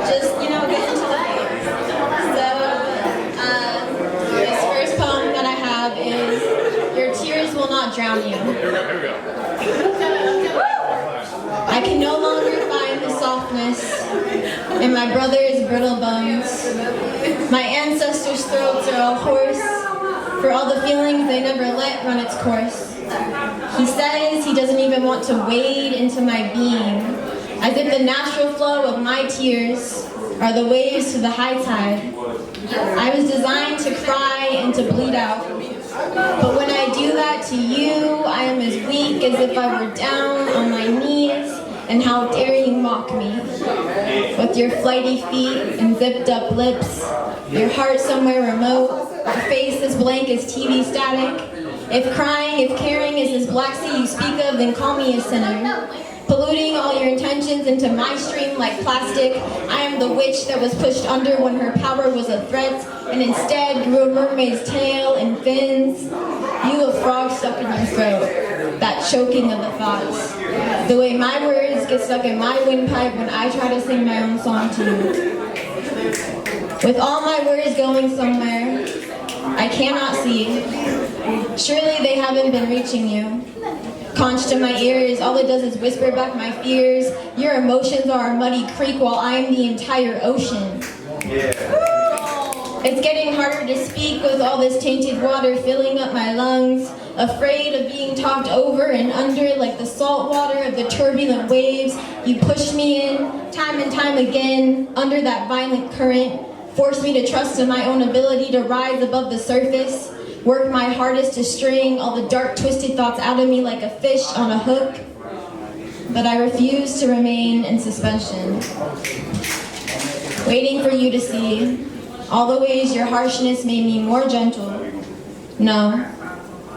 just, get into the flow. So, this first poem that I have is, "Your tears will not drown you." Here we go. I can no longer find the softness in my brother's brittle bones. My ancestors' throats are all hoarse for all the feelings they never let run its course. He says he doesn't even want to wade into my being, as if the natural flow of my tears are the waves to the high tide. I was designed to cry and to bleed out, but when I do that to you, I am as weak as if I were down on my knees, and how dare you mock me? With your flighty feet and zipped up lips, your heart somewhere remote, your face as blank as TV static. If crying, if caring is this black sea you speak of, then call me a sinner. Polluting all your intentions into my stream like plastic, I am the witch that was pushed under when her power was a threat, and instead grew a mermaid's tail and fins. You a frog stuck in your throat, that choking of the thoughts. The way my words get stuck in my windpipe when I try to sing my own song to you. With all my words going somewhere I cannot see, surely they haven't been reaching you. Conch to my ears, all it does is whisper back my fears. Your emotions are a muddy creek while I am the entire ocean. It's getting harder to speak with all this tainted water filling up my lungs, afraid of being topped over and under like the salt water of the turbulent waves. You pushed me in, time and time again, under that violent current, forced me to trust in my own ability to rise above the surface, work my hardest to string all the dark, twisted thoughts out of me like a fish on a hook. But I refuse to remain in suspension, waiting for you to see all the ways your harshness made me more gentle. No,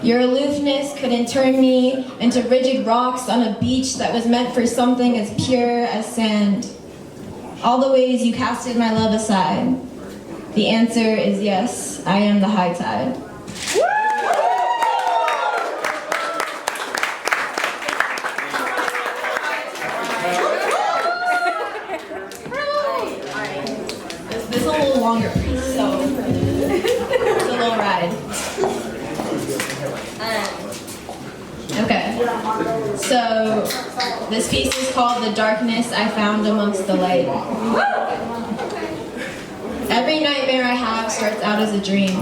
your aloofness couldn't turn me into rigid rocks on a beach that was meant for something as pure as sand. All the ways you casted my love aside. The answer is yes, I am the high tide. This is a little longer piece, so it's a little ride. Okay, so this piece is called "The Darkness I Found Amongst the Light." Every nightmare I have starts out as a dream.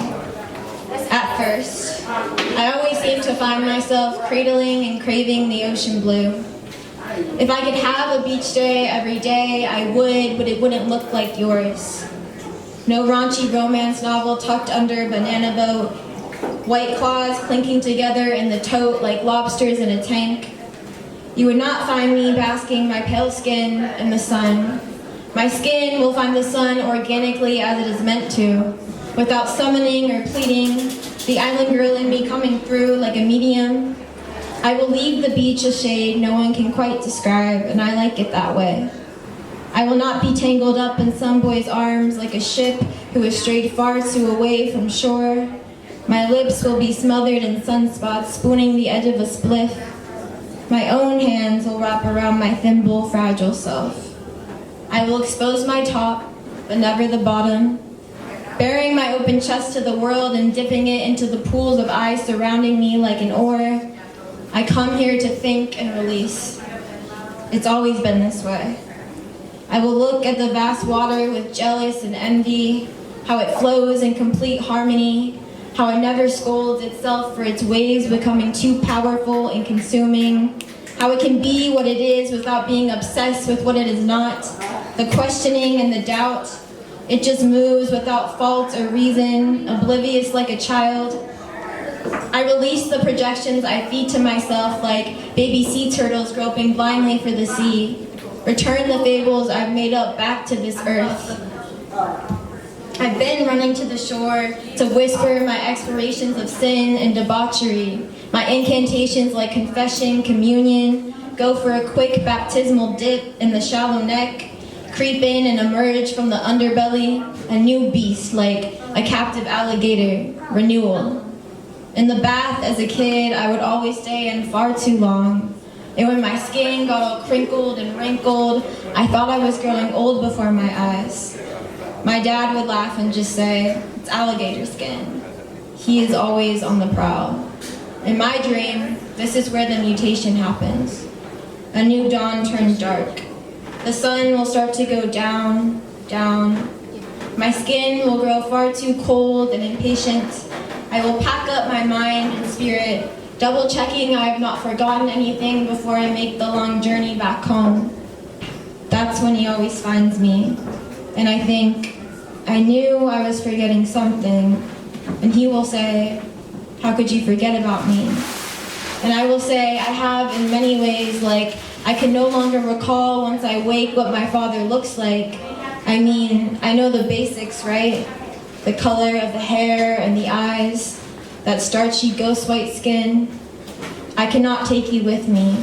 At first, I always seem to find myself cradling and craving the ocean blue. If I could have a beach day every day, I would, but it wouldn't look like yours. No raunchy romance novel tucked under a banana boat, white claws clinking together in the tote like lobsters in a tank. You would not find me basking my pale skin in the sun. My skin will find the sun organically as it is meant to, without summoning or pleading, the island girl in me coming through like a medium. I will leave the beach a shade no one can quite describe, and I like it that way. I will not be tangled up in some boy's arms like a ship who has strayed far too away from shore. My lips will be smothered in sunspots, spooning the edge of a spliff. My own hands will wrap around my thimble, fragile self. I will expose my top, but never the bottom, baring my open chest to the world and dipping it into the pools of eyes surrounding me like an oar. I come here to think and release. It's always been this way. I will look at the vast water with jealous and envy, how it flows in complete harmony, how it never scolds itself for its waves becoming too powerful and consuming, how it can be what it is without being obsessed with what it is not, the questioning and the doubt. It just moves without fault or reason, oblivious like a child. I release the projections I feed to myself like baby sea turtles groping blindly for the sea. Return the fables I've made up back to this earth. I've been running to the shore to whisper my explorations of sin and debauchery, my incantations like confession, communion, go for a quick baptismal dip in the shallow neck, creep in and emerge from the underbelly, a new beast like a captive alligator, renewal. In the bath as a kid, I would always stay in far too long, And when my skin got all crinkled and wrinkled, I thought I was growing old before my eyes. My dad would laugh and just say, "It's alligator skin." He is always on the prowl. In my dream, this is where the mutation happens. A new dawn turns dark. The sun will start to go down, down. My skin will grow far too cold and impatient. I will pack up my mind and spirit, double checking I have not forgotten anything before I make the long journey back home. That's when he always finds me. And I think, I knew I was forgetting something. And he will say, "How could you forget about me?" And I will say, I have in many ways, like I can no longer recall once I wake what my father looks like. I mean, I know the basics, right? The color of the hair and the eyes, that starchy ghost white skin. I cannot take you with me.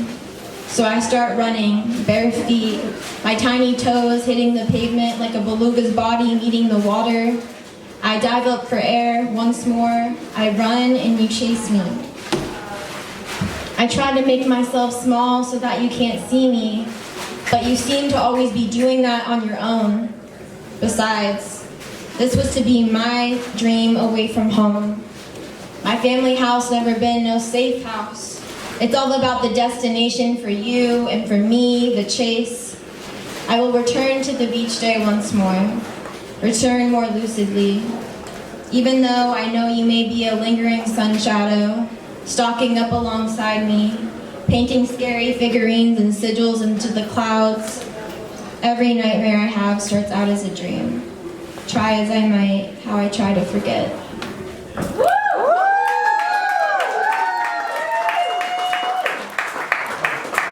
So I start running, bare feet, my tiny toes hitting the pavement like a beluga's body meeting the water. I dive up for air once more. I run and you chase me. I try to make myself small so that you can't see me, but you seem to always be doing that on your own. Besides, this was to be my dream away from home. My family house never been no safe house. It's all about the destination for you and for me, the chase. I will return to the beach day once more, return more lucidly. Even though I know you may be a lingering sun shadow, stalking up alongside me, painting scary figurines and sigils into the clouds. Every nightmare I have starts out as a dream. Try as I might, how I try to forget.